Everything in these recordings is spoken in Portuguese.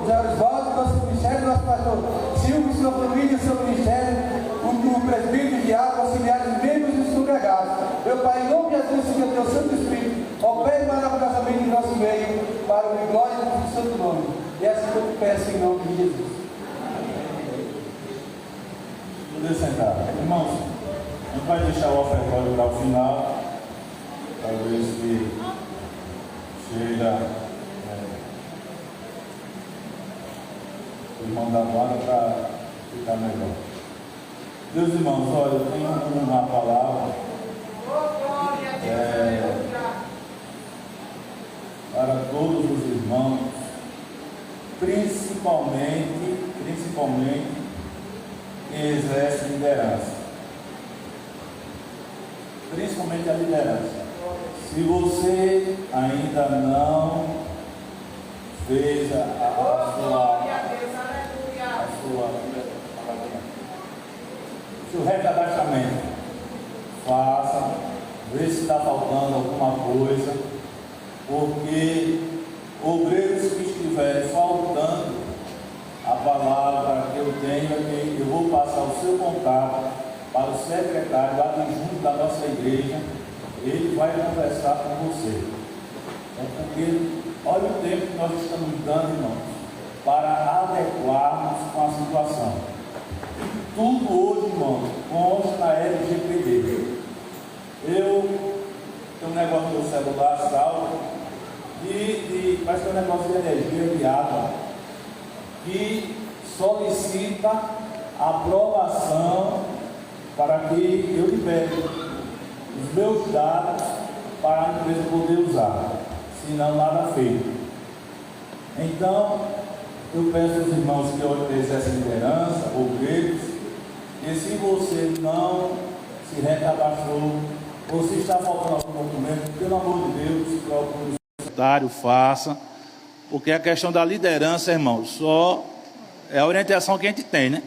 José Osvaldo, nosso ministério, nosso pastor Silvio, sua família, seu ministério, o presbítero, diácono, auxiliares, membros e sublegados. Meu Pai, em nome de Jesus, que o teu Santo Espírito opere maravilhosamente em nosso meio, para o glória do Santo Nome. E assim que eu te peço em nome de Jesus. Poder sentar. Irmãos, a gente vai deixar o ofertório para o final, talvez que chega o irmão da guarda para ficar melhor. Meus irmãos, olha, eu tenho uma palavra para todos os irmãos, principalmente quem exerce liderança. Principalmente a liderança. Se você ainda não fez seu recadastramento, faça, vê se está faltando alguma coisa, porque obreiros que estiverem faltando a palavra que eu tenho é que eu vou passar o seu contato para o secretário adjunto da nossa igreja, ele vai conversar com você. Porque olha o tempo que nós estamos dando, irmãos, para adequarmos com a situação. Tudo hoje, irmãos, consta na LGPD. Eu tenho um negócio no celular, salvo, parece que é um negócio de energia, de água, que solicita aprovação para que eu libere os meus dados para a empresa poder usar, senão nada feito. Então, eu peço aos irmãos que exercem liderança, obreiros, que se você não se recadastrou, ou se está faltando algum documento, pelo amor de Deus, procure o secretário, faça, porque a questão da liderança, irmãos, só é a orientação que a gente tem, né?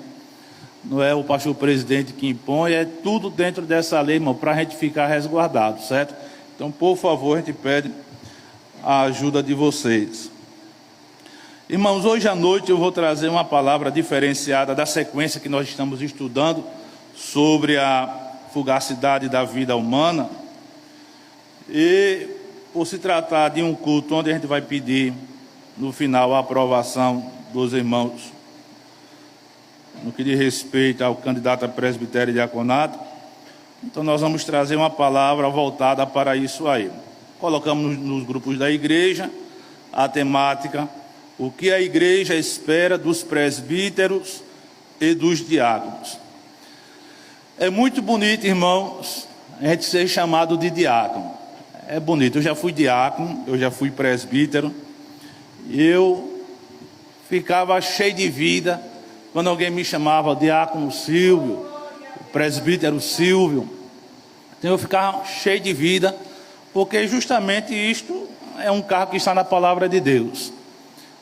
Não é o pastor presidente que impõe, é tudo dentro dessa lei, irmão, para a gente ficar resguardado, certo? Então, por favor, a gente pede a ajuda de vocês. Irmãos, hoje à noite eu vou trazer uma palavra diferenciada da sequência que nós estamos estudando sobre a fugacidade da vida humana. E, por se tratar de um culto onde a gente vai pedir, no final, a aprovação dos irmãos no que diz respeito ao candidato a presbitério e diaconato, então nós vamos trazer uma palavra voltada para isso aí. Colocamos nos grupos da igreja a temática, o que a igreja espera dos presbíteros e dos diáconos. É muito bonito, irmãos, a gente ser chamado de diácono. É bonito, eu já fui diácono, eu já fui presbítero, eu ficava cheio de vida quando alguém me chamava diácono Silvio, presbítero Silvio. Então eu ficava cheio de vida, porque justamente isto é um cargo que está na palavra de Deus.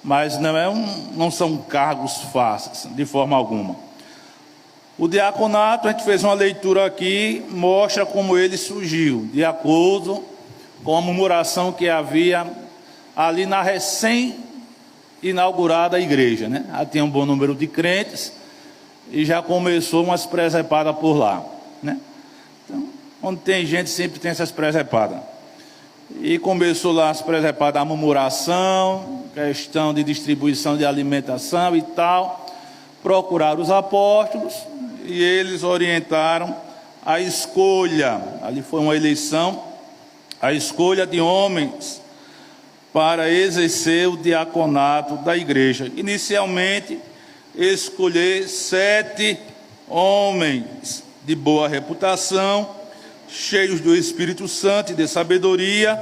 Mas não são cargos fáceis, de forma alguma. O diaconato, a gente fez uma leitura aqui, mostra como ele surgiu, de acordo com a murmuração que havia ali na recém-inaugurada igreja, né? Já tinha um bom número de crentes e já começou umas presepadas por lá, né? Então, onde tem gente, sempre tem essas presepadas. E começou lá as presepadas, a murmuração, questão de distribuição de alimentação e tal. Procuraram os apóstolos e eles orientaram a escolha, ali foi uma eleição, a escolha de homens para exercer o diaconato da igreja. Inicialmente, escolher 7 homens de boa reputação, cheios do Espírito Santo e de sabedoria,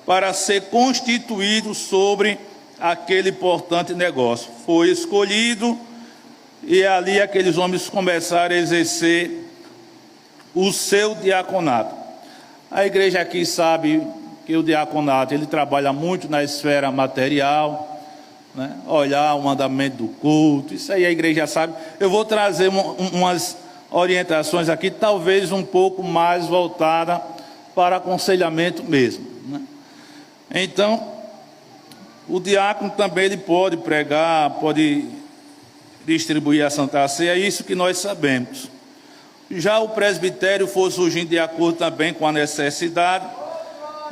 para ser constituídos sobre aquele importante negócio. Foi escolhido e ali aqueles homens começaram a exercer o seu diaconato. A igreja aqui sabe que o diaconato, ele trabalha muito na esfera material, né? Olhar o mandamento do culto, isso aí a igreja sabe. Eu vou trazer umas orientações aqui, talvez um pouco mais voltada para aconselhamento mesmo, né? Então, O diácono também ele pode pregar, pode distribuir a Santa Ceia, é isso que nós sabemos. Já o presbitério foi surgindo de acordo também com a necessidade.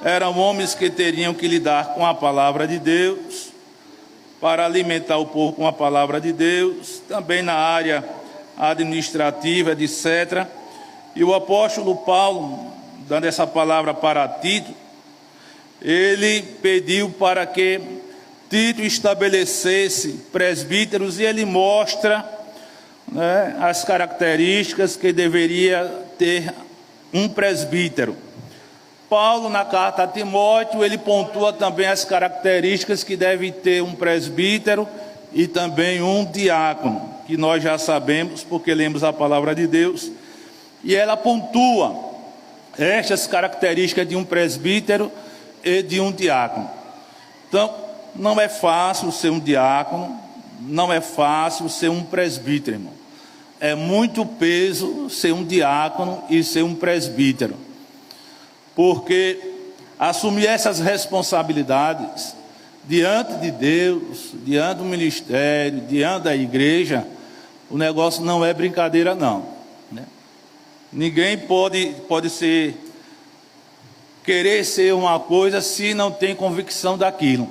Eram homens que teriam que lidar com a palavra de Deus, para alimentar o povo com a palavra de Deus, também na área administrativa, etc. E o apóstolo Paulo, dando essa palavra para Tito, ele pediu para que Tito estabelecesse presbíteros, e ele mostra, né, as características que deveria ter um presbítero. Paulo, na carta a Timóteo, ele pontua também as características que deve ter um presbítero e também um diácono, que nós já sabemos porque lemos a palavra de Deus, e ela pontua estas características de um presbítero e de um diácono. Então, não é fácil ser um diácono, não é fácil ser um presbítero, irmão. É muito peso ser um diácono e ser um presbítero, porque assumir essas responsabilidades diante de Deus, diante do ministério, diante da igreja, o negócio não é brincadeira não, né? Ninguém pode querer ser uma coisa se não tem convicção daquilo.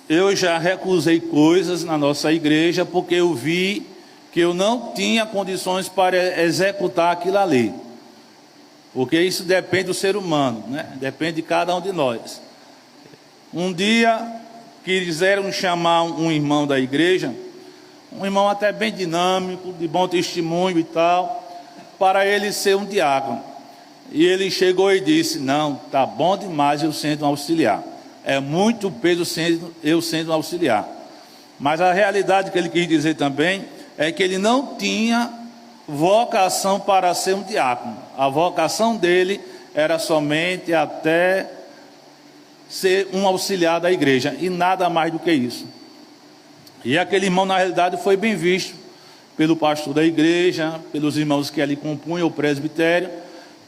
Eu já recusei coisas na nossa igreja porque eu vi que eu não tinha condições para executar aquilo ali. Porque isso depende do ser humano, né? Depende de cada um de nós. Um dia quiseram chamar um irmão da igreja, um irmão até bem dinâmico, de bom testemunho e tal, para ele ser um diácono. E ele chegou e disse: não, tá bom demais eu sendo um auxiliar. É muito peso eu sendo um auxiliar. Mas a realidade que ele quis dizer também é que ele não tinha vocação para ser um diácono. A vocação dele era somente até ser um auxiliar da igreja, e nada mais do que isso. E aquele irmão, na realidade, foi bem visto pelo pastor da igreja, pelos irmãos que ali compunham o presbitério,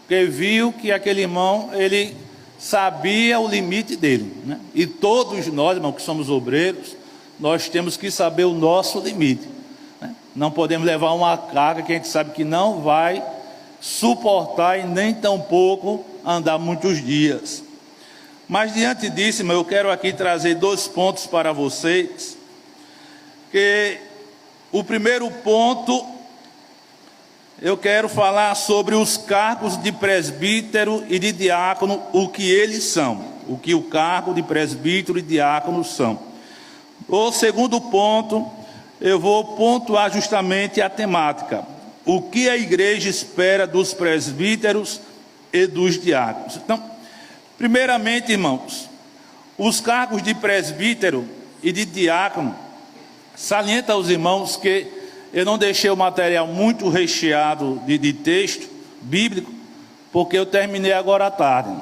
porque viu que aquele irmão, ele sabia o limite dele, né? E todos nós, irmão, que somos obreiros, nós temos que saber o nosso limite, né? Não podemos levar uma carga que a gente sabe que não vai suportar e nem tampouco andar muitos dias. Mas diante disso, irmão, eu quero aqui trazer 2 pontos para vocês. Que o primeiro ponto, eu quero falar sobre os cargos de presbítero e de diácono, o que eles são, o que o cargo de presbítero e diácono são. O segundo ponto, eu vou pontuar justamente a temática, o que a igreja espera dos presbíteros e dos diáconos. Então, primeiramente, irmãos, os cargos de presbítero e de diácono, salienta aos irmãos que eu não deixei o material muito recheado de texto bíblico, porque eu terminei agora à tarde,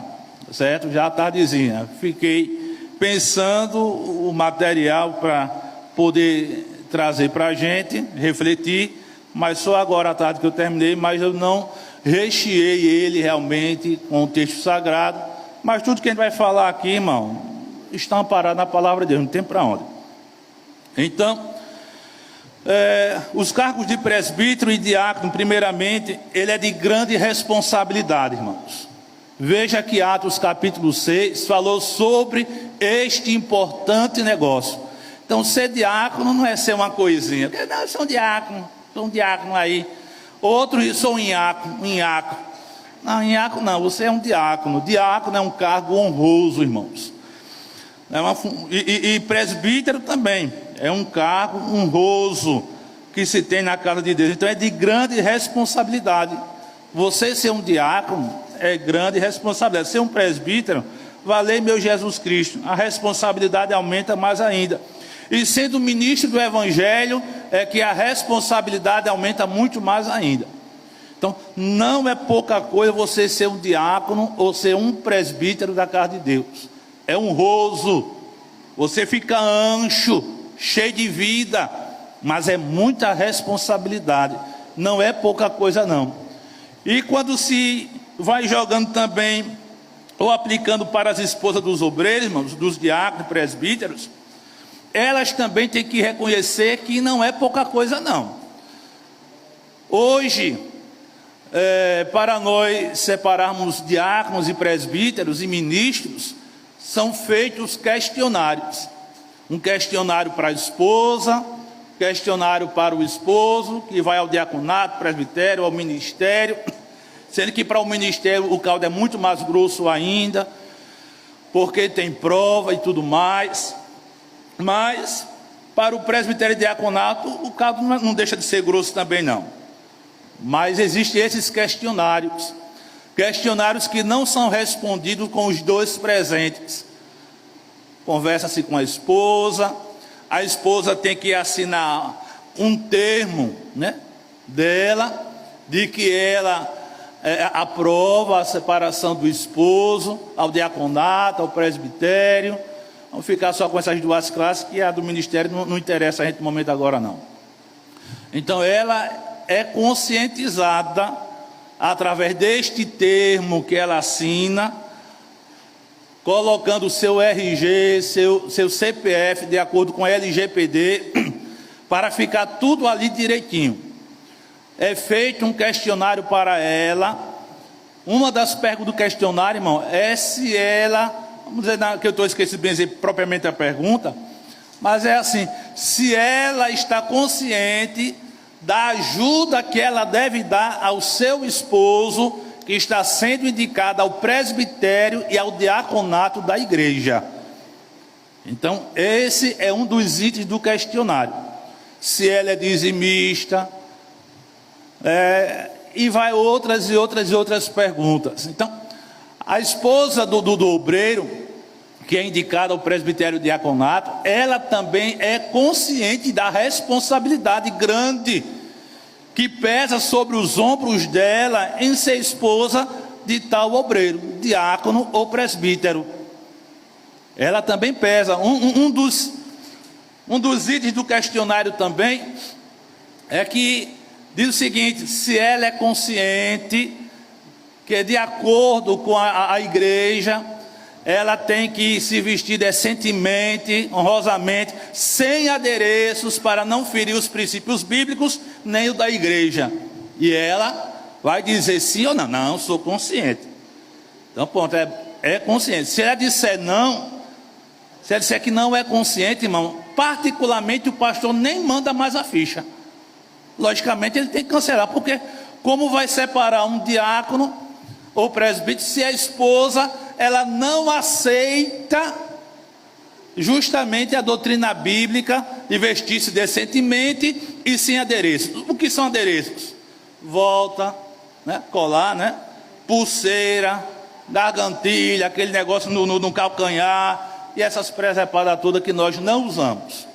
certo? Já à tardezinha. Fiquei pensando o material para poder trazer para a gente, refletir, mas só agora à tarde que eu terminei, mas eu não recheei ele realmente com o texto sagrado. Mas tudo que a gente vai falar aqui, irmão, está amparado na palavra de Deus, não tem para onde. Então, os cargos de presbítero e diácono, primeiramente, ele é de grande responsabilidade, irmãos. Veja que Atos capítulo 6 falou sobre este importante negócio. Então, ser diácono não é ser uma coisinha. Não, eu sou um diácono aí. Outros são um inhaco. Não, inhaco não, você é um diácono. Diácono é um cargo honroso, irmãos. E presbítero também é um cargo honroso que se tem na casa de Deus. Então é de grande responsabilidade. Você ser um diácono é grande responsabilidade. Ser um presbítero, valei meu Jesus Cristo, a responsabilidade aumenta mais ainda. E sendo ministro do evangelho, é que a responsabilidade aumenta muito mais ainda. Então não é pouca coisa você ser um diácono ou ser um presbítero da casa de Deus. É honroso, você fica ancho, cheio de vida, mas é muita responsabilidade, não é pouca coisa não. E quando se vai jogando também ou aplicando para as esposas dos obreiros, irmãos, dos diáconos, presbíteros, elas também têm que reconhecer que não é pouca coisa não. Hoje, para nós separarmos diáconos e presbíteros e ministros, são feitos questionários. Um questionário para a esposa, questionário para o esposo, que vai ao diaconato, presbitério, ao ministério, sendo que para o ministério o caldo é muito mais grosso ainda, porque tem prova e tudo mais. Mas para o presbitério e diaconato o caldo não deixa de ser grosso também não. Mas existem esses questionários que não são respondidos com os dois presentes. Conversa-se com a esposa tem que assinar um termo, né, dela, de que ela aprova a separação do esposo ao diaconato, ao presbitério. Vamos ficar só com essas duas classes, que a do ministério não interessa a gente no momento agora não. Então ela é conscientizada através deste termo que ela assina, colocando o seu RG, seu CPF de acordo com a LGPD, para ficar tudo ali direitinho. É feito um questionário para ela. Uma das perguntas do questionário, irmão, é se ela, vamos dizer que eu estou esquecendo de dizer propriamente a pergunta, mas é assim: se ela está consciente da ajuda que ela deve dar ao seu esposo, que está sendo indicado ao presbitério e ao diaconato da igreja. Então, esse é um dos itens do questionário. Se ela é dizimista, e vai outras perguntas. Então, a esposa do obreiro, que é indicada ao presbitério e diaconato, ela também é consciente da responsabilidade grande que pesa sobre os ombros dela em ser esposa de tal obreiro, diácono ou presbítero. Ela também pesa. Um dos itens do questionário também é que diz o seguinte: se ela é consciente que, de acordo com a igreja, ela tem que se vestir decentemente, honrosamente, sem adereços, para não ferir os princípios bíblicos, nem o da igreja. E ela vai dizer sim ou não. Não, sou consciente. Então, ponto, é consciente. Se ela disser não, se ela disser que não é consciente, irmão, particularmente o pastor nem manda mais a ficha. Logicamente ele tem que cancelar, porque como vai separar um diácono ou presbítero se a esposa ela não aceita justamente a doutrina bíblica de vestir-se decentemente e sem adereços? O que são adereços? Volta, né? Colar, né? Pulseira, gargantilha, aquele negócio no calcanhar e essas presepadas todas que nós não usamos.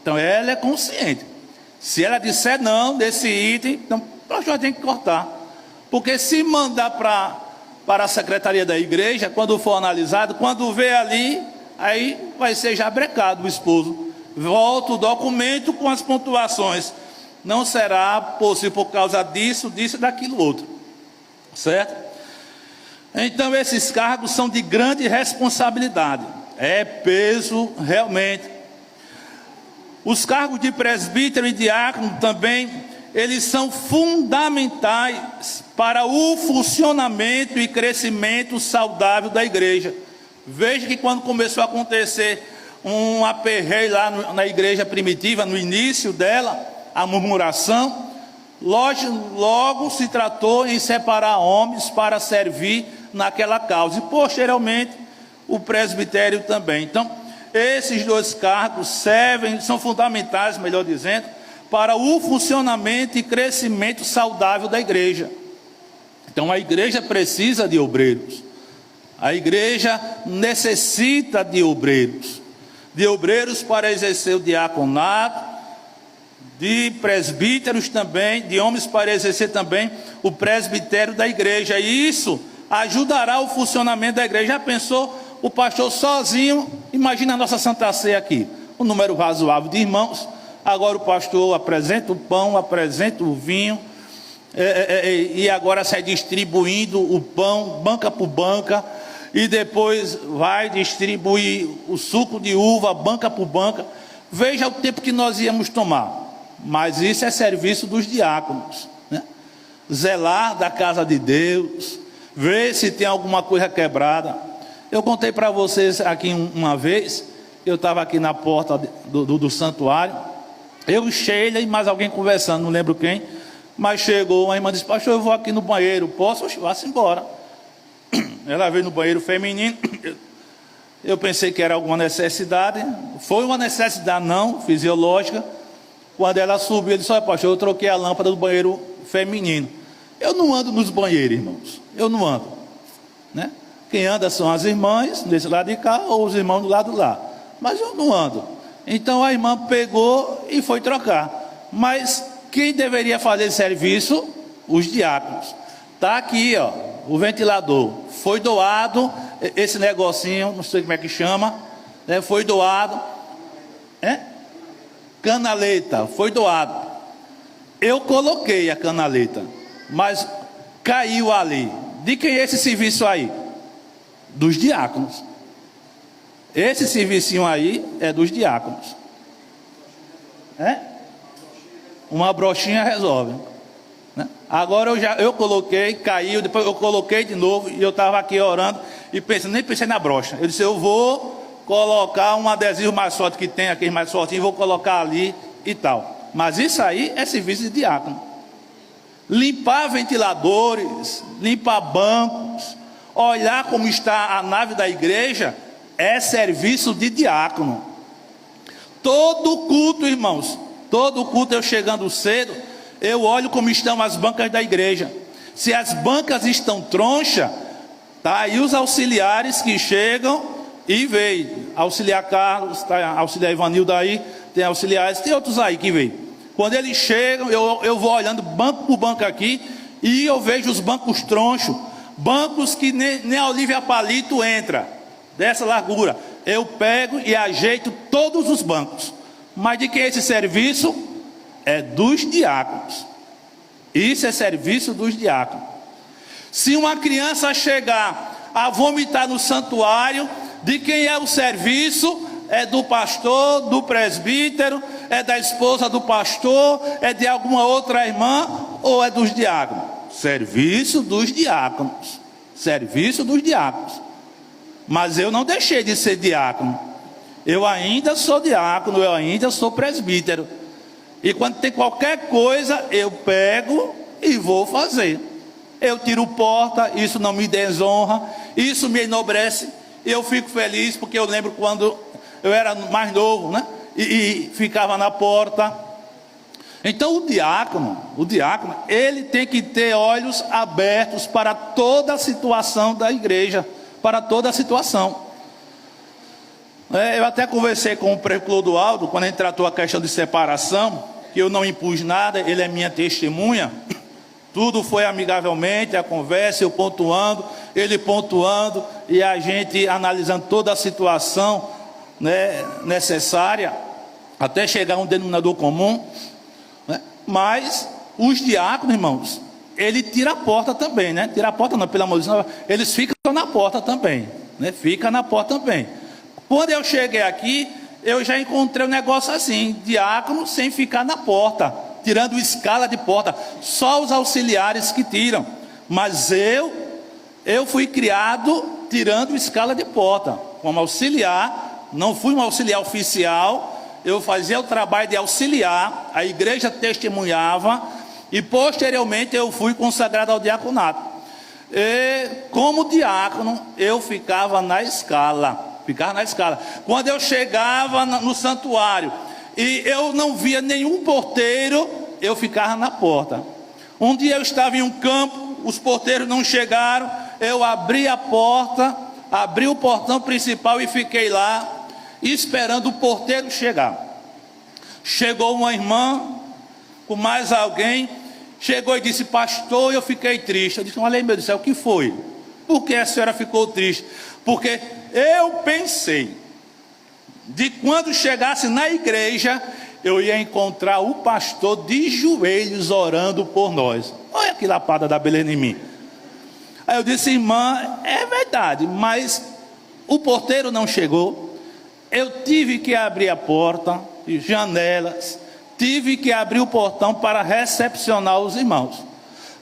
Então ela é consciente. Se ela disser não desse item, então nós já temos que cortar. Porque se mandar para a secretaria da igreja, quando for analisado, quando vê ali, aí vai ser já brecado o esposo. Volta o documento com as pontuações. Não será possível por causa disso e daquilo outro. Certo? Então esses cargos são de grande responsabilidade. É peso realmente. Os cargos de presbítero e diácono também, eles são fundamentais para o funcionamento e crescimento saudável da igreja. Veja que quando começou a acontecer um aperreio lá na igreja primitiva, no início dela, a murmuração, logo se tratou em separar homens para servir naquela causa. E posteriormente o presbitério também. Então, esses dois cargos são fundamentais, melhor dizendo, para o funcionamento e crescimento saudável da igreja. Então a igreja precisa de obreiros. A igreja necessita de obreiros para exercer o diaconato, de presbíteros também, de homens para exercer também o presbitério da igreja. E isso ajudará o funcionamento da igreja. Já pensou o pastor sozinho? Imagina a nossa Santa Ceia aqui, um número razoável de irmãos. Agora o pastor apresenta o pão, apresenta o vinho, e agora sai distribuindo o pão, banca por banca, e depois vai distribuir o suco de uva, banca por banca. Veja o tempo que nós íamos tomar. Mas isso é serviço dos diáconos, né? Zelar da casa de Deus, ver se tem alguma coisa quebrada. Eu contei para vocês aqui uma vez, eu estava aqui na porta do santuário, eu, Sheila e mais alguém conversando, não lembro quem, mas chegou uma irmã e disse: pastor, eu vou aqui no banheiro, posso? Vá-se embora. Ela veio no banheiro feminino, eu pensei que era alguma necessidade, foi uma necessidade não fisiológica. Quando ela subiu, eu disse: olha, pastor, eu troquei a lâmpada do banheiro feminino. Eu não ando nos banheiros, irmãos, eu não ando, né? Quem anda são as irmãs desse lado de cá, ou os irmãos do lado de lá, mas eu não ando. Então a irmã pegou e foi trocar. Mas quem deveria fazer serviço? Os diáconos. Está aqui, ó, o ventilador. Foi doado, esse negocinho, não sei como é que chama, né? Foi doado. Canaleta, foi doado. Eu coloquei a canaleta, mas caiu ali. De quem é esse serviço aí? Dos diáconos. Esse servicinho aí é dos diáconos. Uma brochinha resolve, né? Agora eu coloquei, caiu, depois eu coloquei de novo, e eu estava aqui orando e pensando, nem pensei na brocha. Eu disse: eu vou colocar um adesivo mais forte que tem, aquele mais fortinho, vou colocar ali e tal. Mas isso aí é serviço de diácono. Limpar ventiladores, limpar bancos, olhar como está a nave da igreja, é serviço de diácono. Todo culto, irmãos, todo culto, eu chegando cedo, eu olho como estão as bancas da igreja. Se as bancas estão tronchas, tá aí os auxiliares que chegam e veio, auxiliar Carlos, tá, auxiliar Ivanildo aí, tem auxiliares, tem outros aí que veio. Quando eles chegam, eu vou olhando banco por banco aqui, e eu vejo os bancos tronchos, bancos que nem a Olívia Palito entra, dessa largura. Eu pego e ajeito todos os bancos. Mas de que esse serviço? É dos diáconos. Isso é serviço dos diáconos. Se uma criança chegar a vomitar no santuário, de quem é o serviço? É do pastor, do presbítero, é da esposa do pastor, é de alguma outra irmã, ou é dos diáconos? Serviço dos diáconos. Serviço dos diáconos. Mas eu não deixei de ser diácono. Eu ainda sou diácono, eu ainda sou presbítero. E quando tem qualquer coisa, eu pego e vou fazer. Eu tiro porta, isso não me desonra, isso me enobrece. Eu fico feliz porque eu lembro quando eu era mais novo, né? E ficava na porta. Então o diácono, ele tem que ter olhos abertos para toda a situação da igreja, para toda a situação. Eu até conversei com o prefeito Clodoaldo, quando a gente tratou a questão de separação, que eu não impus nada, ele é minha testemunha. Tudo foi amigavelmente, a conversa, eu pontuando, ele pontuando, e a gente analisando toda a situação, né, necessária, até chegar a um denominador comum, né? Mas os diáconos, irmãos, ele tira a porta também, né? Tira a porta não, pelo amor de Deus, eles ficam na porta também, né? Fica na porta também. Quando eu cheguei aqui, eu já encontrei um negócio assim, diácono sem ficar na porta, tirando escala de porta, só os auxiliares que tiram. Mas eu fui criado tirando escala de porta, como auxiliar. Não fui um auxiliar oficial, eu fazia o trabalho de auxiliar, a igreja testemunhava, e posteriormente eu fui consagrado ao diaconato. E como diácono, eu ficava na escala. Quando eu chegava no santuário e eu não via nenhum porteiro, eu ficava na porta. Um dia eu estava em um campo, os porteiros não chegaram, eu abri a porta, abri o portão principal e fiquei lá, esperando o porteiro chegar. Chegou uma irmã com mais alguém, chegou e disse: pastor, eu fiquei triste. Eu disse: olha aí, meu Deus do céu, o que foi? Por que a senhora ficou triste? Porque eu pensei de quando chegasse na igreja, eu ia encontrar o pastor de joelhos orando por nós. Olha que lapada da beleza em mim. Aí eu disse: irmã, é verdade, mas o porteiro não chegou. Eu tive que abrir a porta, janelas, tive que abrir o portão para recepcionar os irmãos.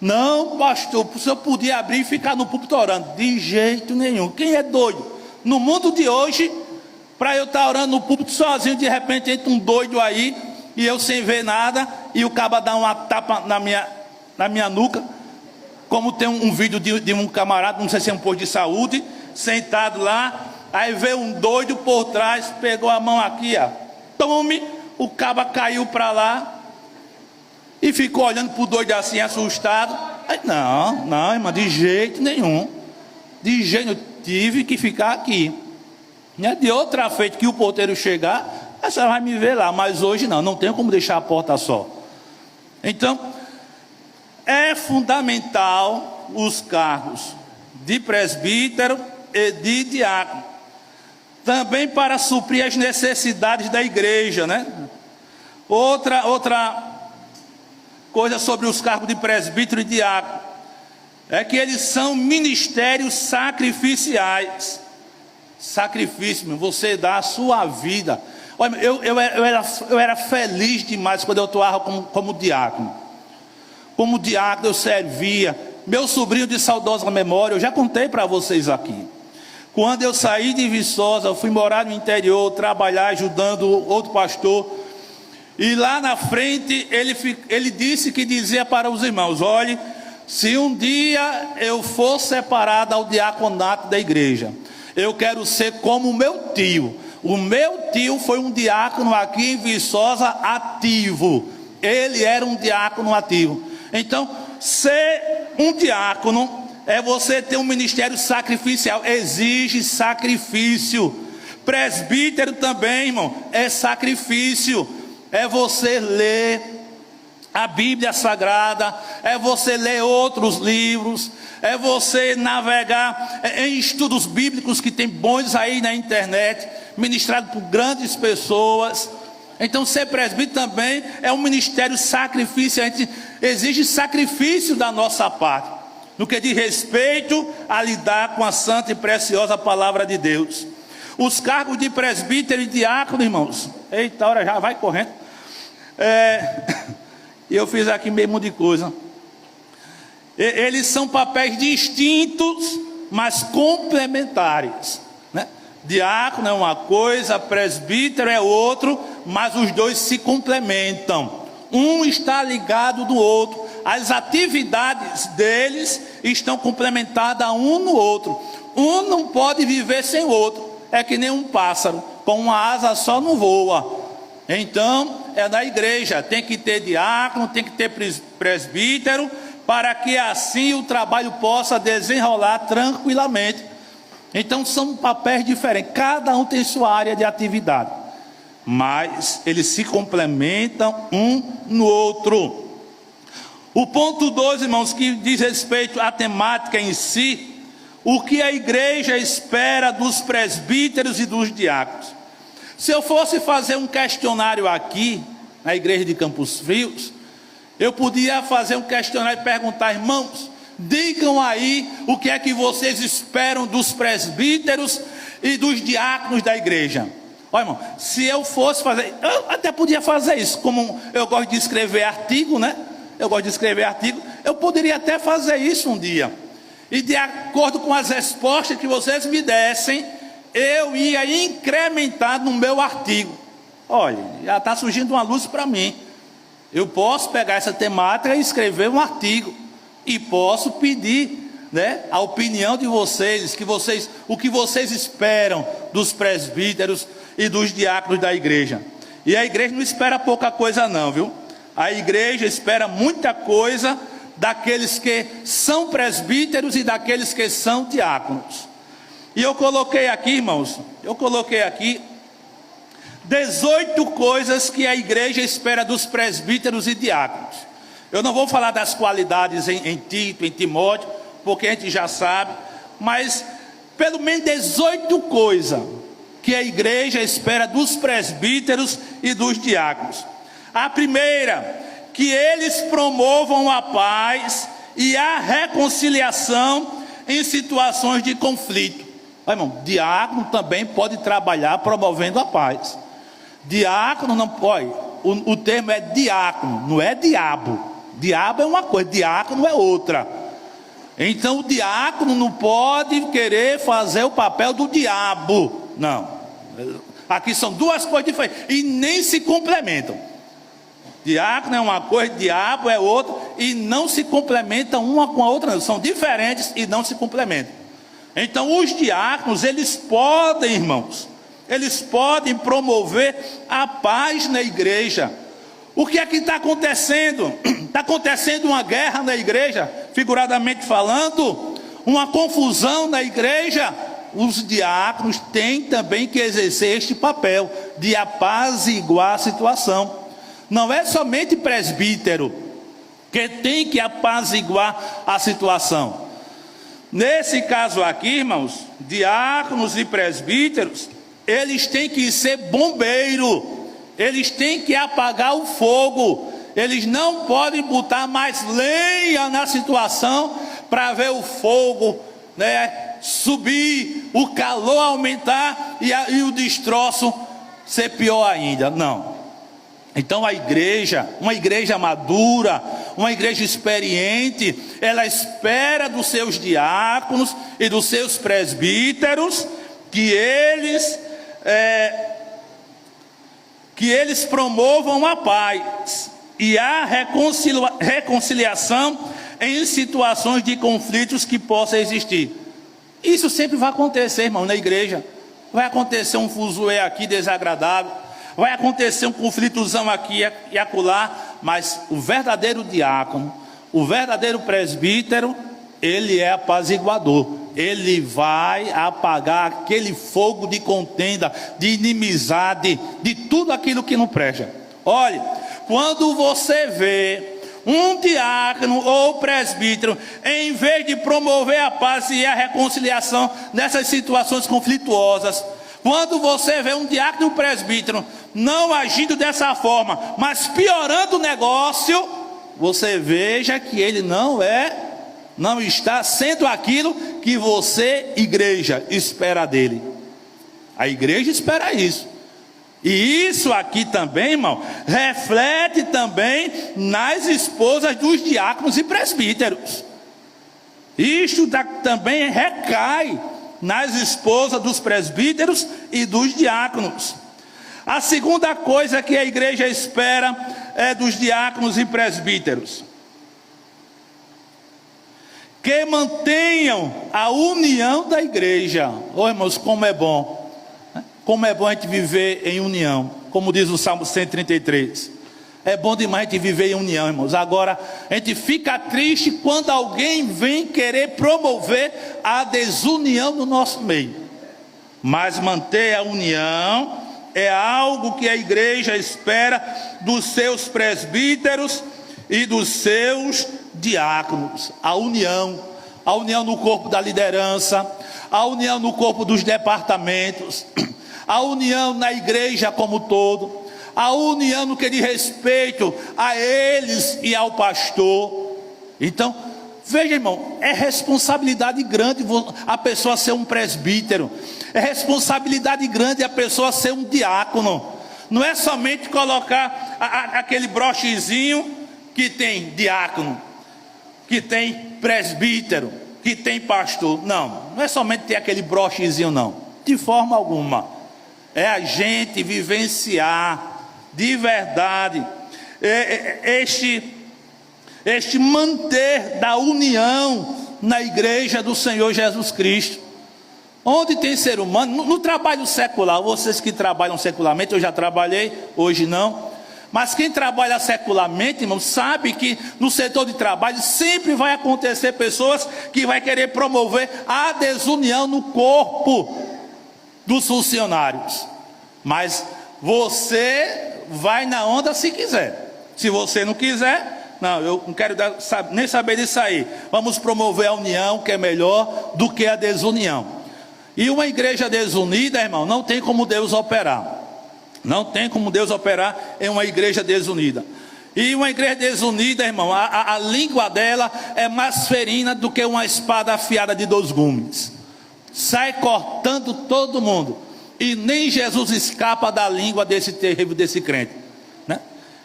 Não, pastor, o senhor podia abrir e ficar no púlpito orando. De jeito nenhum. Quem é doido? No mundo de hoje, para eu estar orando no púlpito sozinho, de repente entra um doido aí, e eu sem ver nada, e o caba dá uma tapa na minha nuca, como tem um vídeo de um camarada, não sei se é um posto de saúde, sentado lá, aí veio um doido por trás, pegou a mão aqui, ó, tome, o caba caiu para lá, e ficou olhando para o doido assim, assustado. Aí, não, irmã, de jeito nenhum, de jeito, eu tive que ficar aqui. De outra feita que o porteiro chegar, a senhora vai me ver lá, mas hoje não tenho como deixar a porta só. Então, é fundamental os cargos de presbítero e de diácono, também para suprir as necessidades da igreja, né? Outra coisa sobre os cargos de presbítero e diácono é que eles são ministérios sacrificiais. Sacrifício, você dá a sua vida. Olha, eu era feliz demais quando eu atuava como diácono. Como diácono eu servia. Meu sobrinho de saudosa memória, eu já contei para vocês aqui. Quando eu saí de Viçosa, eu fui morar no interior, trabalhar ajudando outro pastor. E lá na frente ele disse que dizia para os irmãos: olhe, se um dia eu for separado ao diaconato da igreja, eu quero ser como o meu tio. O meu tio foi um diácono aqui em Viçosa ativo. Ele era um diácono ativo. Então, ser um diácono é você ter um ministério sacrificial, exige sacrifício. Presbítero também, irmão, é sacrifício. É você ler a Bíblia Sagrada, é você ler outros livros, é você navegar em estudos bíblicos que tem bons aí na internet, ministrado por grandes pessoas. Então ser presbítero também é um ministério sacrifício. A gente exige sacrifício da nossa parte, no que diz respeito a lidar com a santa e preciosa palavra de Deus. Os cargos de presbítero e diácono, irmãos, eita, hora já vai correndo. Eu fiz aqui mesmo de coisa. Eles são papéis distintos, mas complementares, né? Diácono é uma coisa, presbítero é outro, mas os dois se complementam. Um está ligado do outro. As atividades deles estão complementadas um no outro. Um não pode viver sem o outro. É que nem um pássaro, com uma asa só não voa. Então, é da igreja, tem que ter diácono, tem que ter presbítero, para que assim o trabalho possa desenrolar tranquilamente. Então são papéis diferentes, cada um tem sua área de atividade, mas eles se complementam um no outro. O ponto 2, irmãos, que diz respeito à temática em si, o que a igreja espera dos presbíteros e dos diáconos. Se eu fosse fazer um questionário aqui, na igreja de Campos Frios, eu podia fazer um questionário e perguntar: irmãos, digam aí o que é que vocês esperam dos presbíteros e dos diáconos da igreja. Olha, irmão, se eu fosse fazer, eu até podia fazer isso, como eu gosto de escrever artigo, né? Eu poderia até fazer isso um dia. E de acordo com as respostas que vocês me dessem, eu ia incrementar no meu artigo. Olha, já está surgindo uma luz para mim. Eu posso pegar essa temática e escrever um artigo. E posso pedir, né, a opinião de vocês, o que vocês esperam dos presbíteros e dos diáconos da igreja. E a igreja não espera pouca coisa não, viu? A igreja espera muita coisa daqueles que são presbíteros e daqueles que são diáconos. E eu coloquei aqui, irmãos, 18 coisas que a igreja espera dos presbíteros e diáconos. Eu não vou falar das qualidades em Tito, em Timóteo, porque a gente já sabe, mas pelo menos 18 coisas que a igreja espera dos presbíteros e dos diáconos. A primeira, que eles promovam a paz e a reconciliação em situações de conflito. Irmão, diácono também pode trabalhar promovendo a paz. Diácono não pode, o termo é diácono, não é diabo. Diabo é uma coisa, diácono é outra. Então o diácono não pode querer fazer o papel do diabo. Não. Aqui são duas coisas diferentes e nem se complementam. Diácono é uma coisa, diabo é outra, e não se complementam uma com a outra, não. São diferentes e não se complementam. Então os diáconos, eles podem, irmãos, eles podem promover a paz na igreja. O que é que está acontecendo? Está acontecendo uma guerra na igreja, figuradamente falando, uma confusão na igreja. Os diáconos têm também que exercer este papel de apaziguar a situação. Não é somente presbítero que tem que apaziguar a situação. Nesse caso aqui, irmãos, diáconos e presbíteros, eles têm que ser bombeiro, eles têm que apagar o fogo, eles não podem botar mais lenha na situação para ver o fogo, subir, o calor aumentar e o destroço ser pior ainda. Não. Então a igreja, uma igreja madura, uma igreja experiente, ela espera dos seus diáconos e dos seus presbíteros que eles promovam a paz e a reconciliação em situações de conflitos que possam existir. Isso sempre vai acontecer, irmão, na igreja. Vai acontecer um fuzuê aqui desagradável, vai acontecer um conflitozão aqui e acolá, mas o verdadeiro diácono, o verdadeiro presbítero, ele é apaziguador. Ele vai apagar aquele fogo de contenda, de inimizade, de tudo aquilo que não presta. Olha, quando você vê um diácono ou presbítero, em vez de promover a paz e a reconciliação nessas situações conflituosas, quando você vê um diácono e um presbítero não agindo dessa forma, mas piorando o negócio, você veja que ele não está sendo aquilo que você, igreja, espera dele. A igreja espera isso. E isso aqui também, irmão, reflete também nas esposas dos diáconos e presbíteros. Isto também recai nas esposas dos presbíteros e dos diáconos. A segunda coisa que a igreja espera é dos diáconos e presbíteros: que mantenham a união da igreja. Oh, irmãos, como é bom. Como é bom a gente viver em união. Como diz o Salmo 133. É bom demais a gente viver em união, irmãos. Agora, a gente fica triste quando alguém vem querer promover a desunião no nosso meio. Mas manter a união é algo que a igreja espera dos seus presbíteros e dos seus diáconos. A união no corpo da liderança, a união no corpo dos departamentos, a união na igreja como todo, a união no que diz respeito a eles e ao pastor. Então, veja, irmão, é responsabilidade grande a pessoa ser um presbítero, é responsabilidade grande a pessoa ser um diácono. Não é somente colocar aquele brochezinho que tem diácono, que tem presbítero, que tem pastor. Não é somente ter aquele brochezinho, não, de forma alguma. É a gente vivenciar de verdade este manter da união na igreja do Senhor Jesus Cristo. Onde tem ser humano, no trabalho secular, vocês que trabalham secularmente, eu já trabalhei, hoje não, mas quem trabalha secularmente, irmão, sabe que no setor de trabalho sempre vai acontecer pessoas que vai querer promover a desunião no corpo dos funcionários. Mas você vai na onda se quiser. Se você não quiser, não, eu não quero nem saber disso aí. Vamos promover a união, que é melhor do que a desunião. E uma igreja desunida, irmão, não tem como Deus operar. Não tem como Deus operar em uma igreja desunida. E uma igreja desunida, irmão, a língua dela é mais ferina do que uma espada afiada de 2 gumes. Sai cortando todo mundo. E nem Jesus escapa da língua desse terrível, desse crente, né?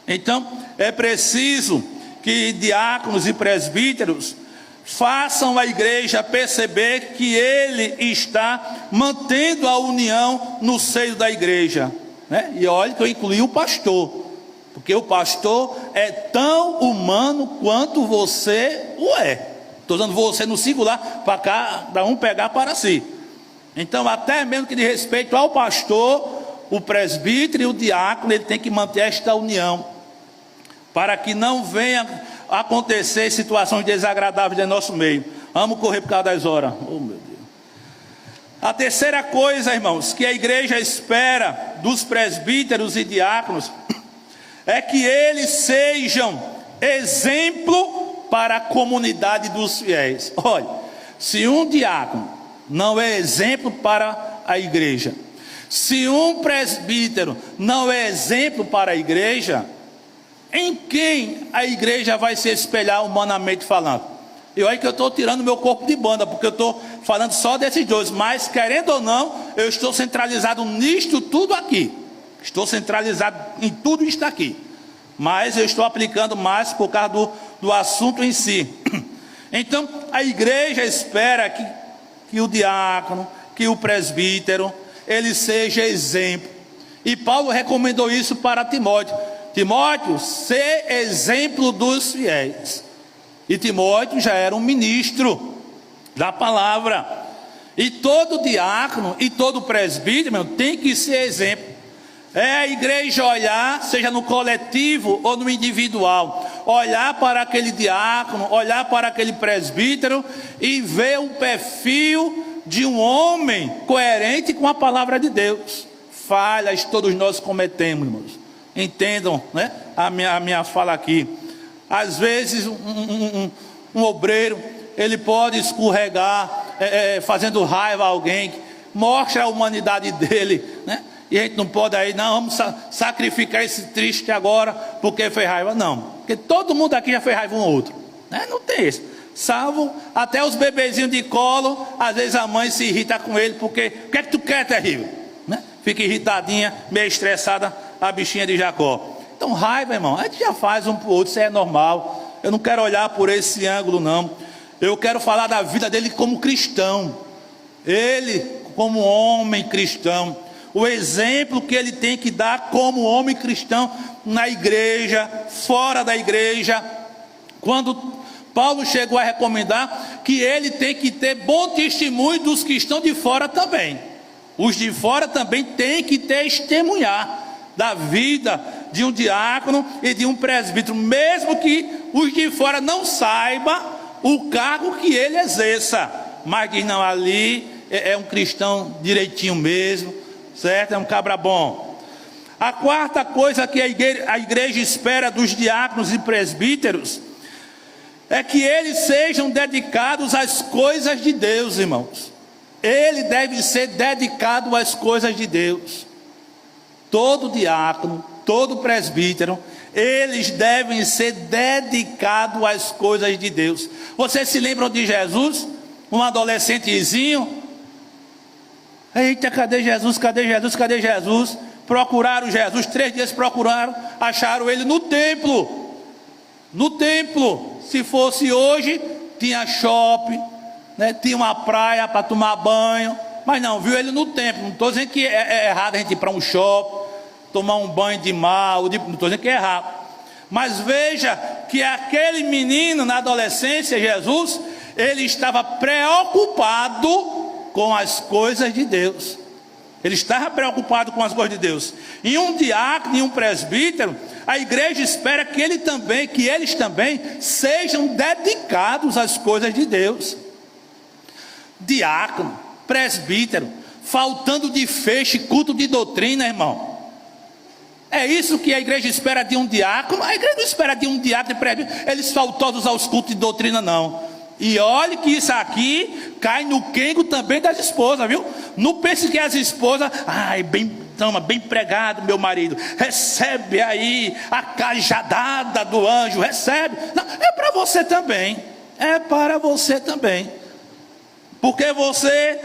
Então, é preciso que diáconos e presbíteros façam a igreja perceber que ele está mantendo a união no seio da igreja, né? E olha que eu incluí o pastor, porque o pastor é tão humano quanto você o é. Estou usando você no singular para cada um pegar para si. Então, até mesmo que de respeito ao pastor, o presbítero e o diácono, ele tem que manter esta união, para que não venha acontecer situações desagradáveis em nosso meio. Vamos correr por causa das horas. Oh, meu Deus. A terceira coisa, irmãos, que a igreja espera dos presbíteros e diáconos é que eles sejam exemplo para a comunidade dos fiéis. Olha, se um diácono não é exemplo para a igreja, se um presbítero não é exemplo para a igreja, em quem a igreja vai se espelhar humanamente falando? E olha que eu estou tirando meu corpo de banda, porque eu estou falando só desses dois, mas querendo ou não, eu estou centralizado nisto tudo aqui. Estou centralizado em tudo isto aqui, mas eu estou aplicando mais por causa do assunto em si. Então, a igreja espera que o diácono, que o presbítero, ele seja exemplo. E Paulo recomendou isso para Timóteo. Timóteo, ser exemplo dos fiéis. E Timóteo já era um ministro da palavra. E todo diácono e todo presbítero tem que ser exemplo. É a igreja olhar, seja no coletivo ou no individual, olhar para aquele diácono, olhar para aquele presbítero e ver o perfil de um homem coerente com a palavra de Deus. Falhas todos nós cometemos, irmãos. Entendam, né, a minha fala aqui. Às vezes um obreiro, ele pode escorregar, fazendo raiva a alguém, mostra a humanidade dele, né? E a gente não pode aí, não, vamos sacrificar esse triste agora porque fez raiva. Não, porque todo mundo aqui já fez raiva um ao outro, né? Não tem isso. Salvo até os bebezinhos de colo, às vezes a mãe se irrita com ele, porque o que é que tu quer, terrível? Né? Fica irritadinha, meio estressada, a bichinha de Jacó. Então raiva, irmão, a gente já faz um para o outro, isso é normal. Eu não quero olhar por esse ângulo, não. Eu quero falar da vida dele como cristão. Ele como homem cristão. O exemplo que ele tem que dar como homem cristão na igreja, fora da igreja. Quando Paulo chegou a recomendar que ele tem que ter bom testemunho dos que estão de fora também. Os de fora também têm que testemunhar da vida de um diácono e de um presbítero, mesmo que os de fora não saibam o cargo que ele exerça. Mas diz, não, ali é um cristão direitinho mesmo, certo? É um cabra bom. A quarta coisa que a igreja espera dos diáconos e presbíteros é que eles sejam dedicados às coisas de Deus, irmãos. Ele deve ser dedicado às coisas de Deus. Todo diácono, todo presbítero, eles devem ser dedicados às coisas de Deus. Vocês se lembram de Jesus? Um adolescentezinho. Eita, cadê Jesus? Cadê Jesus? Cadê Jesus? Procuraram Jesus, 3 dias procuraram, acharam ele no templo. No templo. Se fosse hoje, tinha shopping, né? Tinha uma praia para tomar banho. Mas não, viu ele no templo. Não estou dizendo que é errado a gente ir para um shopping, tomar um banho de mar, não estou dizendo que é errado. Mas veja que aquele menino na adolescência, Jesus, ele estava preocupado com as coisas de Deus. Ele estava preocupado com as coisas de Deus. E um diácono e um presbítero, a igreja espera que eles também sejam dedicados às coisas de Deus. Diácono, presbítero, faltando de feixe, culto de doutrina, irmão. É isso que a igreja espera de um diácono. A igreja não espera de um diácono e presbítero eles faltosos aos cultos de doutrina, não. E olhe que isso aqui cai no quengo também das esposas, viu? Não pense que as esposas, Toma, bem pregado, meu marido. Recebe aí a cajadada do anjo. Recebe. Não, é para você também. É para você também. Porque você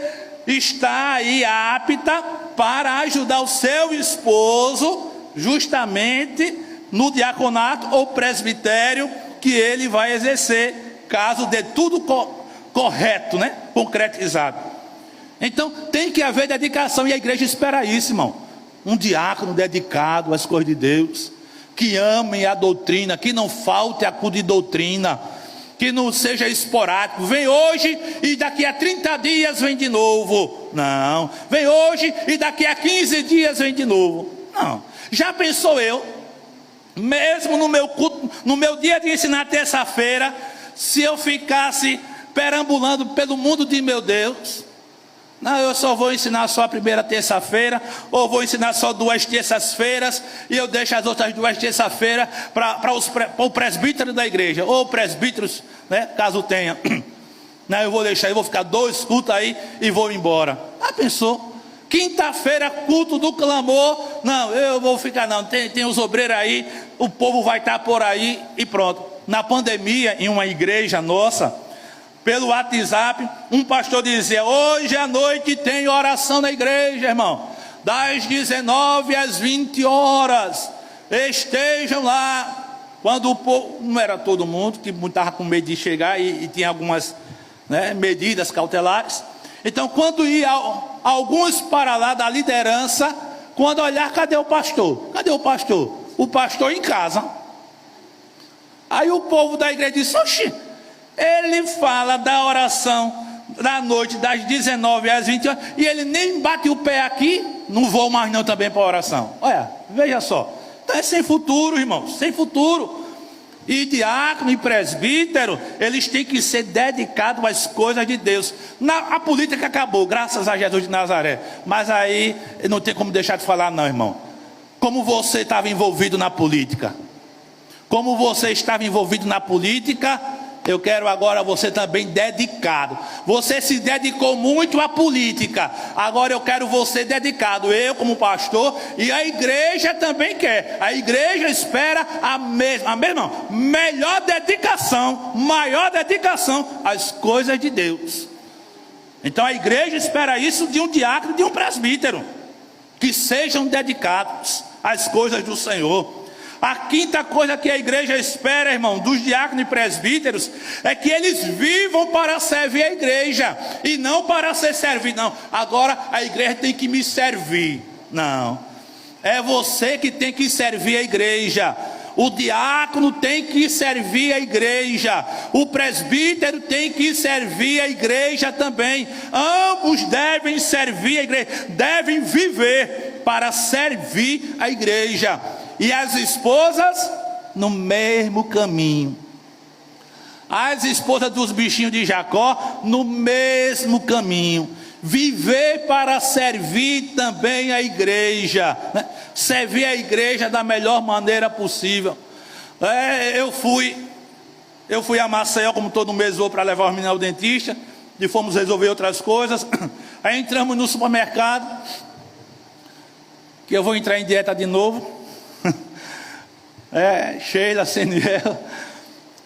está aí apta para ajudar o seu esposo, justamente no diaconato ou presbitério que ele vai exercer, caso dê tudo correto, né? Concretizado. Então tem que haver dedicação, e a igreja espera isso, irmão. Um diácono dedicado às coisas de Deus, que ame a doutrina, que não falte a culto de doutrina, que não seja esporádico. Vem hoje e daqui a 30 dias vem de novo. Não. Vem hoje e daqui a 15 dias vem de novo. Não. Já pensou eu, mesmo no meu culto, no meu dia de ensinar terça-feira, se eu ficasse perambulando pelo mundo de meu Deus? Não, eu só vou ensinar só a primeira terça-feira, ou vou ensinar só 2 terças-feiras, e eu deixo as outras 2 terças-feiras para o presbítero da igreja, ou presbíteros, né, caso tenha. Não, eu vou deixar, eu vou ficar 2 cultos aí e vou embora. Ah, pensou? Quinta-feira, culto do clamor. Não, eu vou ficar não, tem os obreiros aí, o povo vai estar por aí e pronto. Na pandemia, em uma igreja nossa, pelo WhatsApp, um pastor dizia: hoje à noite tem oração na igreja, irmão, das 19 às 20 horas, estejam lá. Quando o povo, não era todo mundo, que estava com medo de chegar e tinha algumas, né, medidas cautelares. Então quando ia alguns para lá da liderança, quando olhar, cadê o pastor? Cadê o pastor? O pastor em casa. Aí o povo da igreja disse: oxi, ele fala da oração da noite das 19 às 20 horas e ele nem bate o pé aqui. Não vou mais não também para a oração. Olha, veja só. Então é sem futuro, irmãos, sem futuro. E diácono e presbítero, eles têm que ser dedicados às coisas de Deus. A política acabou, graças a Jesus de Nazaré. Mas aí não tem como deixar de falar não, irmão. Como você estava envolvido na política, como você estava envolvido na política, eu quero agora você também dedicado. Você se dedicou muito à política, agora eu quero você dedicado. Eu como pastor, e a igreja também quer. A igreja espera a mesma melhor dedicação, maior dedicação às coisas de Deus. Então a igreja espera isso de um diácono e de um presbítero, que sejam dedicados às coisas do Senhor. A quinta coisa que a igreja espera, irmão, dos diáconos e presbíteros, é que eles vivam para servir a igreja, e não para ser servido. Não, agora a igreja tem que me servir. Não, é você que tem que servir a igreja. O diácono tem que servir a igreja, o presbítero tem que servir a igreja também. Ambos devem servir a igreja, devem viver para servir a igreja. E as esposas no mesmo caminho. As esposas dos bichinhos de Jacó no mesmo caminho. Viver para servir também a igreja, né? Servir a igreja da melhor maneira possível. Eu fui a Maceió, como todo mês vou, para levar os meninos ao dentista, e fomos resolver outras coisas. Aí entramos no supermercado, que eu vou entrar em dieta de novo. Sheila, Seniel.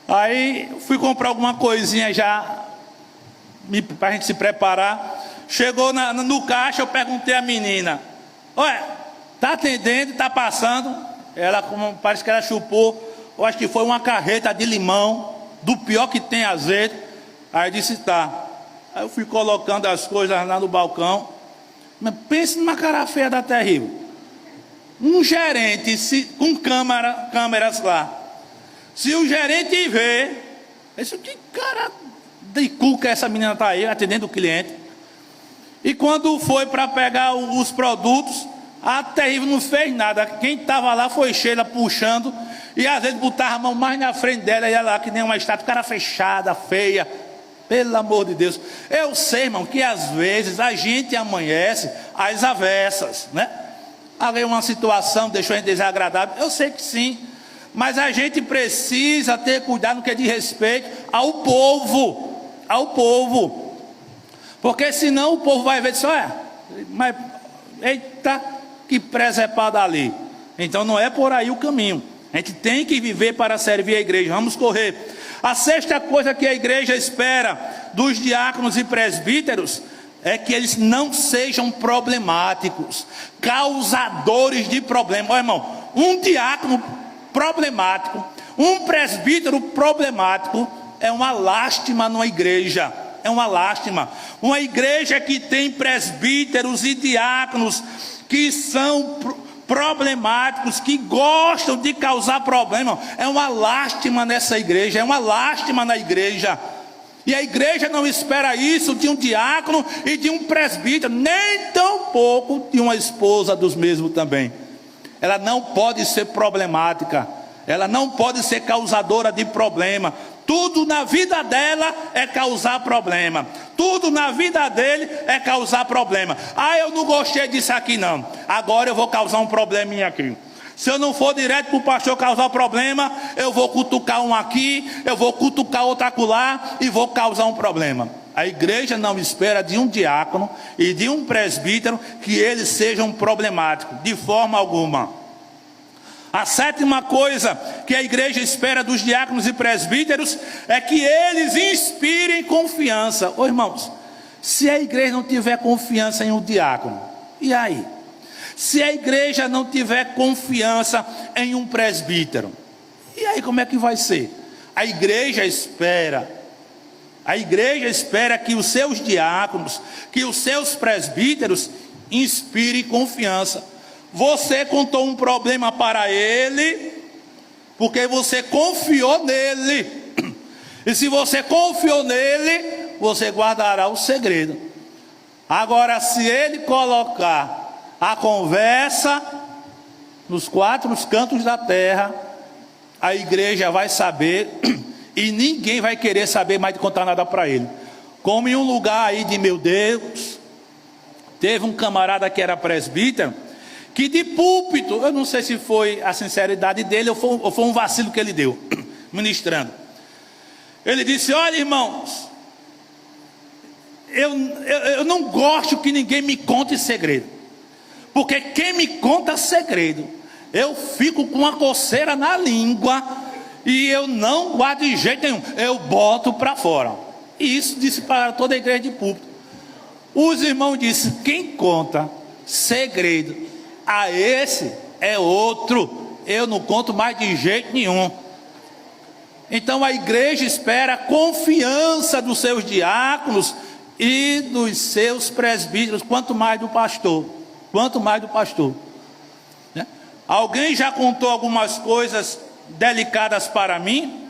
Aí fui comprar alguma coisinha já, para a gente se preparar. Chegou no caixa, eu perguntei à menina: olha, tá atendendo, tá passando? Ela, parece que ela chupou, eu acho que foi uma carreta de limão, do pior que tem azeite. Aí disse: tá. Aí eu fui colocando as coisas lá no balcão. Mas pense numa cara feia da terrível. Um gerente com câmeras lá. Se o gerente ver, isso que cara de cuca essa menina está aí atendendo o cliente. E quando foi para pegar os produtos, a terrível não fez nada. Quem estava lá foi Sheila puxando, e às vezes botava a mão mais na frente dela, e ela lá que nem uma estátua, cara fechada, feia. Pelo amor de Deus. Eu sei, irmão, que às vezes a gente amanhece às avessas, né? Ali uma situação deixou a gente desagradável, eu sei que sim, mas a gente precisa ter cuidado no que diz respeito ao povo, porque senão o povo vai ver e diz: olha, mas eita, que presepada ali. Então não é por aí o caminho. A gente tem que viver para servir a igreja. Vamos correr. A sexta coisa que a igreja espera dos diáconos e presbíteros é que eles não sejam problemáticos, causadores de problemas. Olha, irmão, um diácono problemático, um presbítero problemático é uma lástima numa igreja. É uma lástima. Uma igreja que tem presbíteros e diáconos que são problemáticos, que gostam de causar problema, é uma lástima nessa igreja, é uma lástima na igreja. E a igreja não espera isso de um diácono e de um presbítero, nem tampouco de uma esposa dos mesmos também. Ela não pode ser problemática, ela não pode ser causadora de problema. Tudo na vida dela é causar problema. Tudo na vida dele é causar problema. Ah, eu não gostei disso aqui não. Agora eu vou causar um probleminha aqui. Se eu não for direto para o pastor causar problema, eu vou cutucar um aqui, eu vou cutucar outro acolá e vou causar um problema. A igreja não espera de um diácono e de um presbítero que eles sejam problemáticos, de forma alguma. A sétima coisa que a igreja espera dos diáconos e presbíteros é que eles inspirem confiança. Ô irmãos, se a igreja não tiver confiança em um diácono, e aí? Se a igreja não tiver confiança em um presbítero, e aí como é que vai ser? A igreja espera que os seus diáconos, que os seus presbíteros inspirem confiança. Você contou um problema para ele, porque você confiou nele. E se você confiou nele, você guardará o segredo. Agora, se ele colocar a conversa nos quatro cantos da terra, a igreja vai saber e ninguém vai querer saber mais de contar nada para ele. Como em um lugar aí de meu Deus, teve um camarada que era presbítero, que de púlpito, eu não sei se foi a sinceridade dele ou foi um vacilo que ele deu, ministrando. Ele disse: olha, irmãos, eu não gosto que ninguém me conte segredo, porque quem me conta segredo, eu fico com uma coceira na língua e eu não guardo de jeito nenhum, eu boto para fora. E isso disse para toda a igreja de púlpito. Os irmãos disseram: quem conta segredo a esse é outro, eu não conto mais de jeito nenhum. Então a igreja espera a confiança dos seus diáconos e dos seus presbíteros, quanto mais do pastor, né? Alguém já contou algumas coisas delicadas para mim,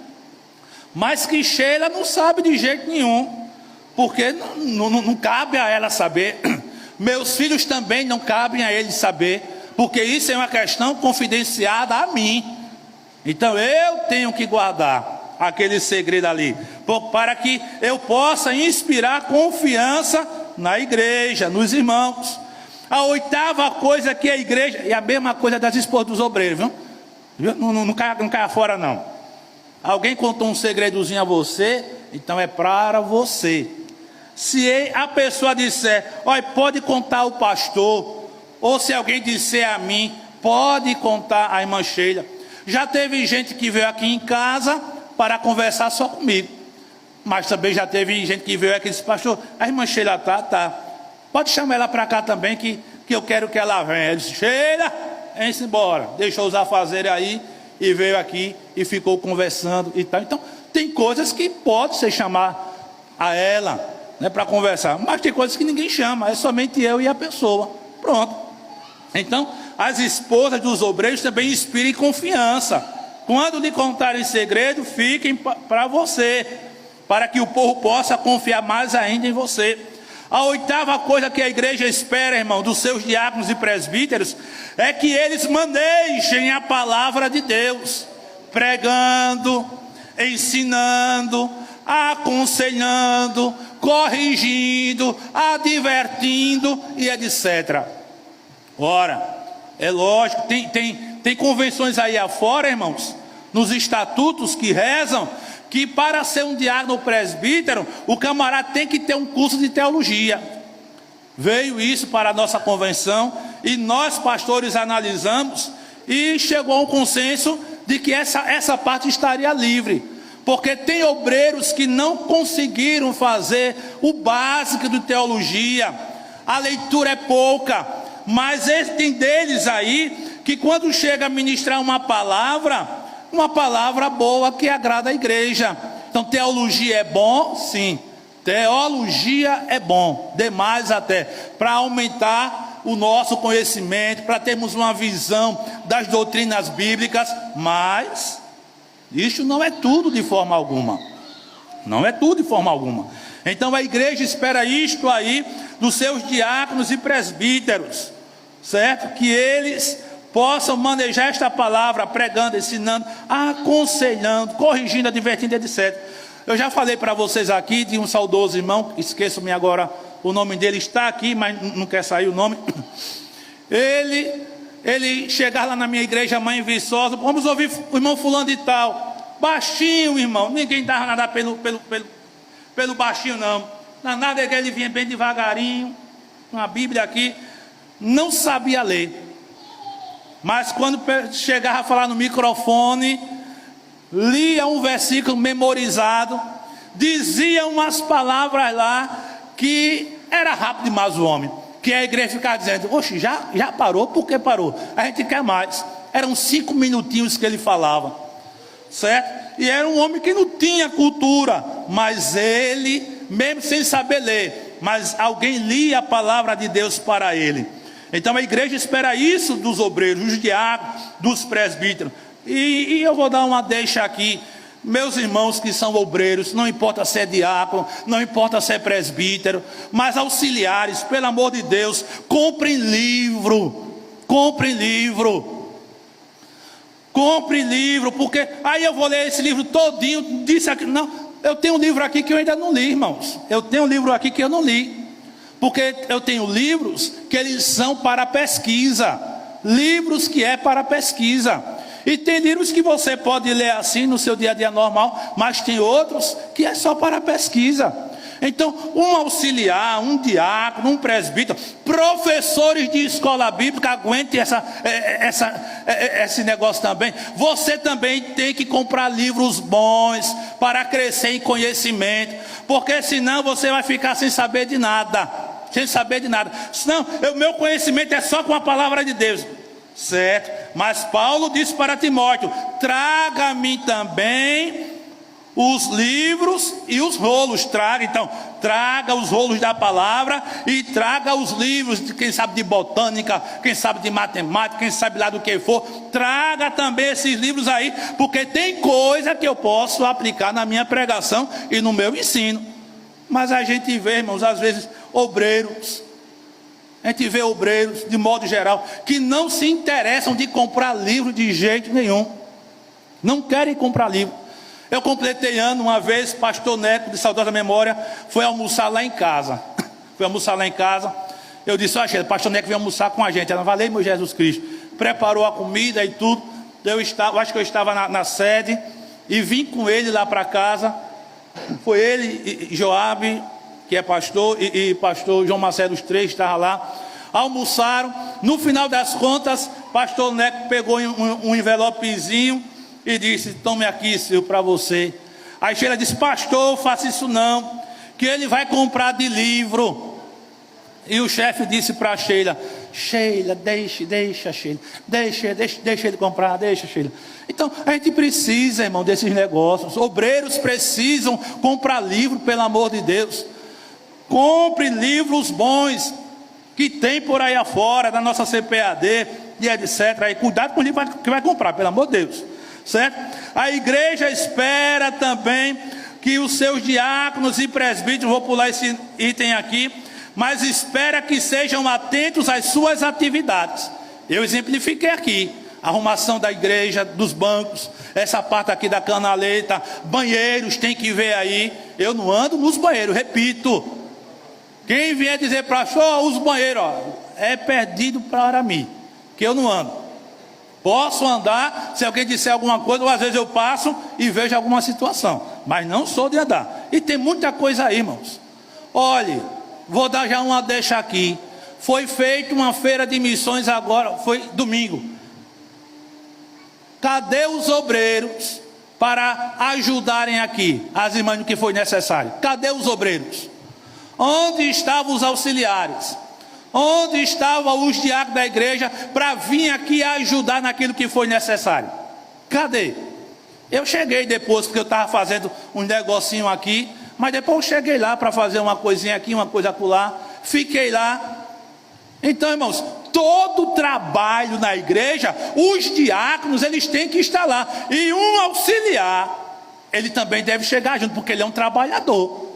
mas que Sheila não sabe de jeito nenhum, porque não cabe a ela saber. Meus filhos também não cabem a eles saber, porque isso é uma questão confidenciada a mim. Então eu tenho que guardar aquele segredo ali, para que eu possa inspirar confiança na igreja, nos irmãos. A oitava coisa que a igreja, e a mesma coisa das esposas dos obreiros, viu? Não caia fora não. Alguém contou um segredozinho a você, então é para você. Se a pessoa disser: olha, pode contar ao pastor, ou se alguém disser a mim, pode contar a irmã Sheila. Já teve gente que veio aqui em casa para conversar só comigo, mas também já teve gente que veio aqui e disse: pastor, a irmã Sheila tá, pode chamar ela para cá também, que eu quero que ela venha. Ele disse: Sheila, vem-se embora. Deixou os afazeres aí e veio aqui e ficou conversando e tal. Então tem coisas que pode ser chamar a ela, né, para conversar, mas tem coisas que ninguém chama, é somente eu e a pessoa. Pronto. Então as esposas dos obreiros também inspirem confiança. Quando lhe contarem segredo, fiquem para você, para que o povo possa confiar mais ainda em você. A oitava coisa que a igreja espera, irmão, dos seus diáconos e presbíteros, é que eles manejem a palavra de Deus, pregando, ensinando, aconselhando, corrigindo, advertindo e etc. Ora, é lógico, tem convenções aí afora, irmãos, nos estatutos que rezam, que para ser um diácono ou presbítero, o camarada tem que ter um curso de teologia. Veio isso para a nossa convenção E nós, pastores, analisamos e chegou a um consenso de que essa parte estaria livre. Porque tem obreiros que não conseguiram fazer o básico de teologia. A leitura é pouca. Mas tem deles aí que quando chega a ministrar uma palavra boa que agrada a igreja. Então teologia é bom? Sim. Teologia é bom, demais até, para aumentar o nosso conhecimento, para termos uma visão das doutrinas bíblicas, mas isso não é tudo de forma alguma. Não é tudo de forma alguma. Então a igreja espera isto aí dos seus diáconos e presbíteros, certo? Que eles possam manejar esta palavra, pregando, ensinando, aconselhando, corrigindo, advertindo, etc. Eu já falei para vocês aqui de um saudoso irmão, esqueço-me agora o nome dele, está aqui, mas não quer sair o nome. Ele chegar lá na minha igreja, Mãe Viçosa, vamos ouvir o irmão fulano de tal, baixinho, irmão, ninguém dava nada pelo baixinho não, nada é que ele vinha bem devagarinho, uma Bíblia aqui, não sabia ler, mas quando chegava a falar no microfone, lia um versículo memorizado, dizia umas palavras lá que era rápido demais o homem, que a igreja ficava dizendo, oxe, já parou? Por que parou? A gente quer mais. Eram 5 minutinhos que ele falava, certo? E era um homem que não tinha cultura, mas ele, mesmo sem saber ler, mas alguém lia a palavra de Deus para ele. Então a igreja espera isso dos obreiros, dos diáconos, dos presbíteros. E eu vou dar uma deixa aqui, meus irmãos que são obreiros, não importa se é diácono, não importa se é presbítero, mas auxiliares, pelo amor de Deus, comprem livro, porque aí eu vou ler esse livro todinho, disse aqui, não, eu tenho um livro aqui que eu ainda não li, irmãos, eu tenho um livro aqui que eu não li, porque eu tenho livros que eles são para pesquisa, livros que é para pesquisa. E tem livros que você pode ler assim no seu dia a dia normal, mas tem outros que é só para pesquisa. Então, um auxiliar, um diácono, um presbítero, professores de escola bíblica, aguente esse negócio também. Você também tem que comprar livros bons para crescer em conhecimento, porque senão você vai ficar sem saber de nada. Senão, o meu conhecimento é só com a palavra de Deus. Certo, mas Paulo disse para Timóteo, traga-me também os livros e os rolos, traga os rolos da palavra e traga os livros, quem sabe de botânica, quem sabe de matemática, quem sabe lá do que for, traga também esses livros aí, porque tem coisa que eu posso aplicar na minha pregação e no meu ensino. Mas a gente vê, irmãos, às vezes obreiros, a gente vê obreiros, de modo geral, que não se interessam de comprar livro de jeito nenhum. Não querem comprar livro. Eu completei ano uma vez, pastor Neto, de saudosa memória, foi almoçar lá em casa. Eu disse, olha, pastor Neto veio almoçar com a gente. Ela, valeu, meu Jesus Cristo. Preparou a comida e tudo. Acho que eu estava na sede e vim com ele lá para casa. Foi ele e Joabe, que é pastor, e pastor João Marcelo, os 3 estavam lá, almoçaram. No final das contas, pastor Neco pegou um envelopezinho e disse, tome aqui, Silvio, para você. Aí Sheila disse, pastor, faça isso não, que ele vai comprar de livro. E o chefe disse para Sheila, deixa Sheila, deixa ele comprar, deixa Sheila. Então a gente precisa, irmão, desses negócios. Obreiros precisam comprar livro, pelo amor de Deus. Compre livros bons que tem por aí afora, da nossa CPAD e etc. Aí, cuidado com o livro que vai comprar, pelo amor de Deus, certo? A igreja espera também que os seus diáconos e presbíteros, vou pular esse item aqui, mas espera que sejam atentos às suas atividades. Eu exemplifiquei aqui, arrumação da igreja, dos bancos, essa parte aqui da canaleta, banheiros, tem que ver aí. Eu não ando nos banheiros, repito. Quem vier dizer para os banheiros, é perdido para mim, que eu não ando. Posso andar, se alguém disser alguma coisa, ou às vezes eu passo e vejo alguma situação, mas não sou de andar. E tem muita coisa aí, irmãos. Olhe, vou dar já uma deixa aqui. foi feita uma feira de missões agora, foi domingo. Cadê os obreiros para ajudarem aqui as irmãs no que foi necessário? Cadê os obreiros? Onde estavam os auxiliares? Onde estavam os diáconos da igreja para vir aqui ajudar naquilo que foi necessário? Cadê? Eu cheguei depois, porque eu estava fazendo um negocinho aqui, mas depois eu cheguei lá para fazer uma coisinha aqui, uma coisa acolá, fiquei lá. Então, irmãos, todo trabalho na igreja, os diáconos, eles têm que estar lá. E um auxiliar, ele também deve chegar junto, porque ele é um trabalhador.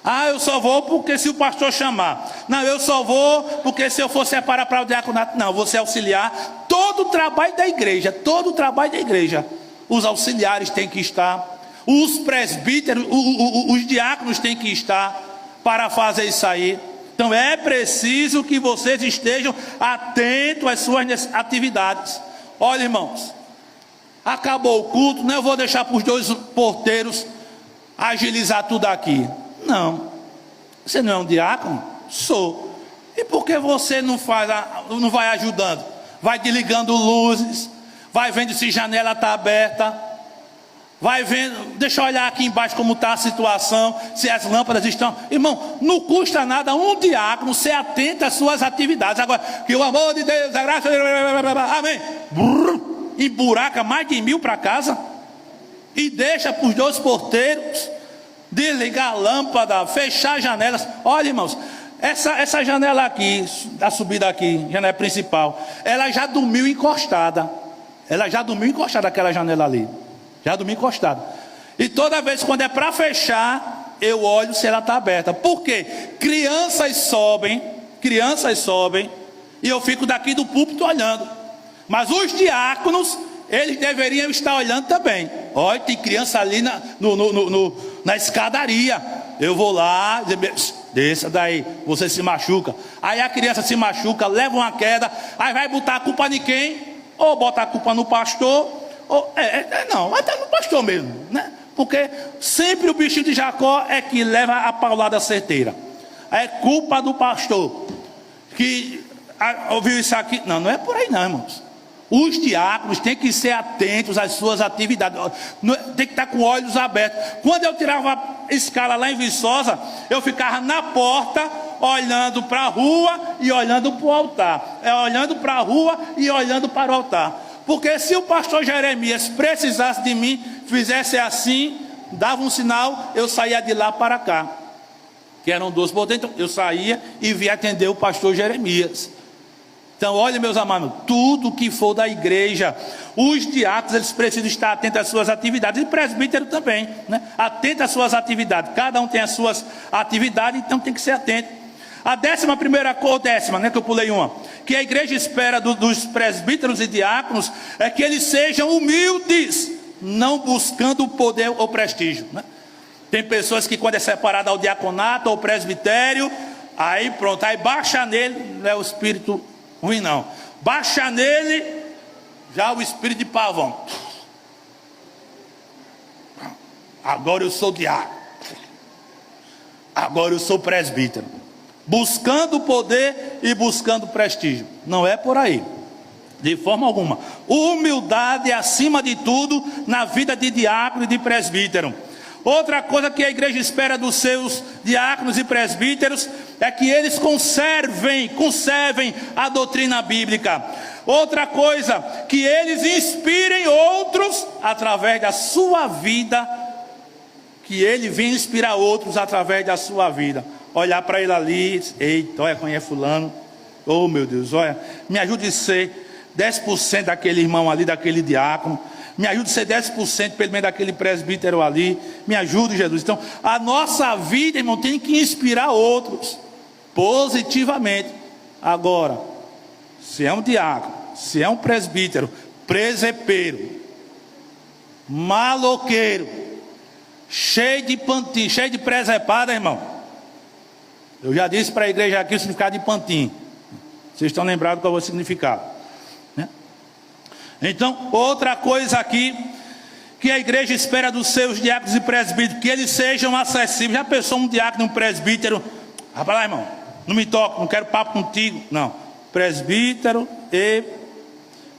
Ah, eu só vou porque se o pastor chamar. Não, eu só vou porque se eu for separar para o diaconato. Não, você é auxiliar. Todo o trabalho da igreja, todo o trabalho da igreja, os auxiliares têm que estar. Os presbíteros, os diáconos têm que estar para fazer isso aí. Então é preciso que vocês estejam atentos às suas atividades. Olha, irmãos, acabou o culto, não eu vou deixar para os 2 porteiros agilizar tudo aqui. Não, você não é um diácono? Sou. E por que você não vai ajudando? Vai desligando luzes, vai vendo se janela está aberta, vai vendo, deixa eu olhar aqui embaixo como está a situação, se as lâmpadas estão. Irmão, não custa nada um diácono ser atento às suas atividades. Agora, que o amor de Deus, a graça, amém. Emburaca mais de 1.000 para casa e deixa para os 2 porteiros desligar a lâmpada, fechar as janelas. Olha, irmãos, essa janela aqui, a subida aqui, janela principal, ela já dormiu encostada. Ela já dormiu encostada, aquela janela ali. Já dormiu encostada. E toda vez quando é para fechar, eu olho se ela está aberta. Por quê? Crianças sobem, e eu fico daqui do púlpito olhando. Mas os diáconos, eles deveriam estar olhando também. Olha, tem criança ali na escadaria. Eu vou lá, desça daí, você se machuca. Aí a criança se machuca, leva uma queda, aí vai botar a culpa em quem? Ou botar a culpa no pastor, ou não, até no pastor mesmo, né? Porque sempre o bichinho de Jacó é que leva a paulada certeira. É culpa do pastor que ouviu isso aqui. Não, não é por aí não, irmãos. Os diáconos têm que ser atentos às suas atividades, tem que estar com olhos abertos. Quando eu tirava a escala lá em Viçosa, eu ficava na porta, olhando para a rua e olhando para o altar. Olhando para a rua e olhando para o altar. Porque se o pastor Jeremias precisasse de mim, fizesse assim, dava um sinal, eu saía de lá para cá. Que eram 2 por dentro, eu saía e via atender o pastor Jeremias. Então, olha, meus amados, tudo que for da igreja, os diáconos, eles precisam estar atentos às suas atividades, e presbítero também, né? Atento às suas atividades, cada um tem as suas atividades, então tem que ser atento. A 11ª cor, né, que eu pulei uma, que a igreja espera dos presbíteros e diáconos, é que eles sejam humildes, não buscando o poder ou prestígio, né? Tem pessoas que quando é separado ao diaconato ou presbitério, aí pronto, aí baixa nele, não é o espírito ruim não, baixa nele já o espírito de pavão. Agora eu sou diácono, agora eu sou presbítero, buscando poder e buscando prestígio. Não é por aí, de forma alguma. Humildade acima de tudo na vida de diácono e de presbítero. Outra coisa que a igreja espera dos seus diáconos e presbíteros é que eles conservem a doutrina bíblica. Outra coisa, que eles inspirem outros através da sua vida, que ele venha inspirar outros através da sua vida. Olhar para ele ali, eita, olha quem é fulano, oh meu Deus, olha, me ajude a ser 10% daquele irmão ali, daquele diácono. Me ajude a ser 10% pelo menos daquele presbítero ali. Me ajude, Jesus. Então, a nossa vida, irmão, tem que inspirar outros positivamente. Agora, se é um diácono, se é um presbítero, presepeiro, maloqueiro, cheio de pantinho, cheio de presepada, irmão. Eu já disse para a igreja aqui o significado de pantinho. Vocês estão lembrados qual é o significado? Então, outra coisa aqui, que a igreja espera dos seus diáconos e presbíteros, que eles sejam acessíveis. Já pensou um diácono e um presbítero? Rapaz lá, irmão, não me toca, não quero papo contigo. Não. Presbítero e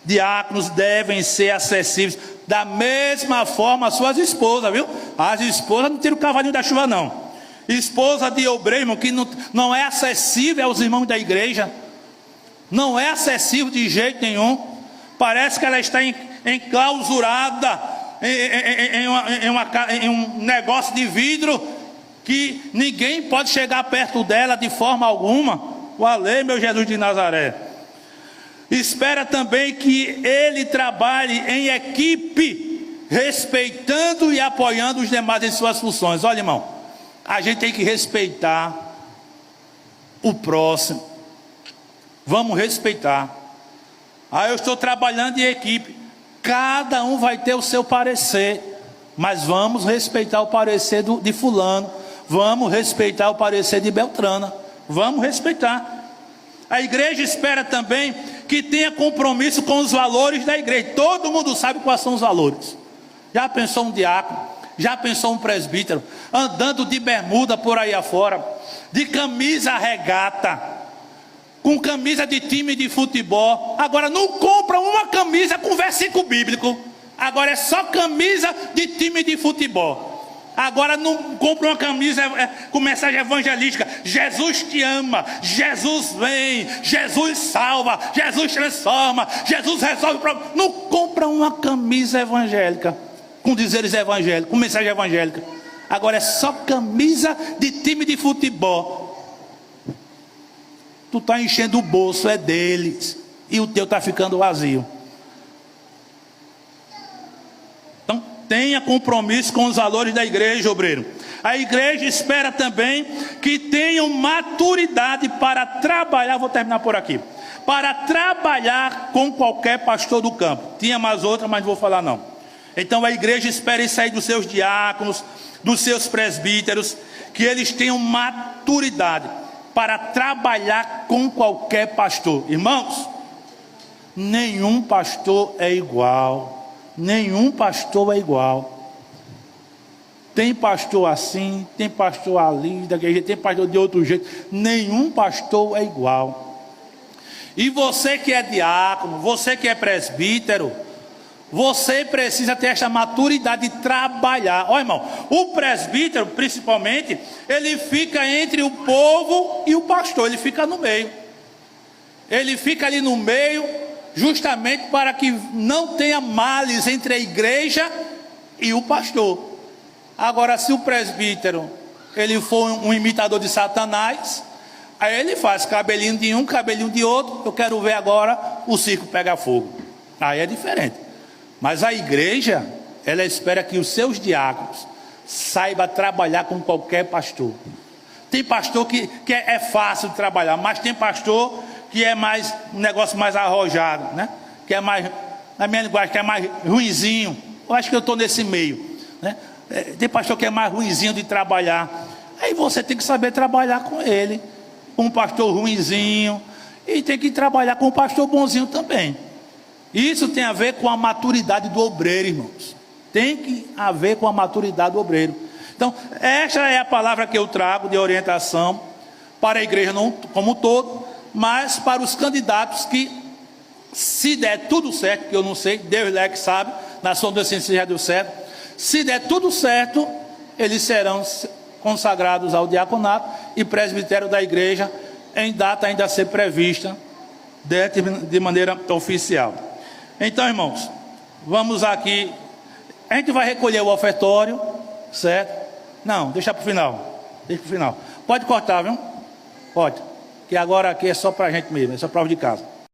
diáconos devem ser acessíveis da mesma forma às suas esposas, viu? As esposas não tiram o cavalinho da chuva, não. Esposa de obreiro, irmão, que não é acessível aos irmãos da igreja, não é acessível de jeito nenhum. Parece que ela está enclausurada em um negócio de vidro, que ninguém pode chegar perto dela de forma alguma. Valeu, meu Jesus de Nazaré. Espera também que ele trabalhe em equipe, respeitando e apoiando os demais em suas funções. Olha, irmão, a gente tem que respeitar o próximo. Vamos respeitar. Eu estou trabalhando em equipe. Cada um vai ter o seu parecer, mas vamos respeitar o parecer de fulano. Vamos respeitar o parecer de Beltrana. Vamos respeitar. A igreja espera também que tenha compromisso com os valores da igreja. Todo mundo sabe quais são os valores. Já pensou um diácono? Já pensou um presbítero andando de bermuda por aí afora, de camisa regata, com camisa de time de futebol? Agora não compra uma camisa com versículo bíblico. Agora é só camisa de time de futebol. Agora não compra uma camisa com mensagem evangelística: Jesus te ama, Jesus vem, Jesus salva, Jesus transforma, Jesus resolve o problema. Não compra uma camisa evangélica com dizeres evangélicos, com mensagem evangélica. Agora é só camisa de time de futebol. Tu está enchendo o bolso, é deles, e o teu está ficando vazio. Então tenha compromisso com os valores da igreja, obreiro. A igreja espera também que tenham maturidade para trabalhar. Vou terminar por aqui. Para trabalhar com qualquer pastor do campo. Tinha mais outra, mas não vou falar não. Então a igreja espera isso aí dos seus diáconos, dos seus presbíteros, que eles tenham maturidade para trabalhar com qualquer pastor. Irmãos, nenhum pastor é igual. Nenhum pastor é igual. Tem pastor assim, tem pastor ali, daquele jeito, tem pastor de outro jeito. Nenhum pastor é igual. E você que é diácono, você que é presbítero, você precisa ter essa maturidade de trabalhar. Olha, irmão, o presbítero, principalmente, ele fica entre o povo e o pastor. Ele fica no meio. Ele fica ali no meio, justamente para que não tenha males entre a igreja e o pastor. Agora, se o presbítero ele for um imitador de Satanás, aí ele faz cabelinho de um, cabelinho de outro. Eu quero ver agora o circo pegar fogo. Aí é diferente. Mas a igreja, ela espera que os seus diáconos saibam trabalhar com qualquer pastor. Tem pastor que é fácil de trabalhar, mas tem pastor que é mais um negócio mais arrojado, né? Que é mais, na minha linguagem, que é mais ruinzinho. Eu acho que eu estou nesse meio, né? Tem pastor que é mais ruinzinho de trabalhar. Aí você tem que saber trabalhar com ele, com um pastor ruinzinho, e tem que trabalhar com um pastor bonzinho também. Isso tem a ver com a maturidade do obreiro, irmãos. Tem que haver com a maturidade do obreiro. Então, esta é a palavra que eu trago de orientação para a igreja como um todo, mas para os candidatos que, se der tudo certo, que eu não sei, Deus é que sabe, na sua adolescência já deu certo. Se der tudo certo, eles serão consagrados ao diaconato e presbitério da igreja, em data ainda a ser prevista de maneira oficial. Então, irmãos, vamos aqui. A gente vai recolher o ofertório, certo? Não, deixa para o final. Deixa para o final. Pode cortar, viu? Pode. Que agora aqui é só para a gente mesmo, é só prova de casa.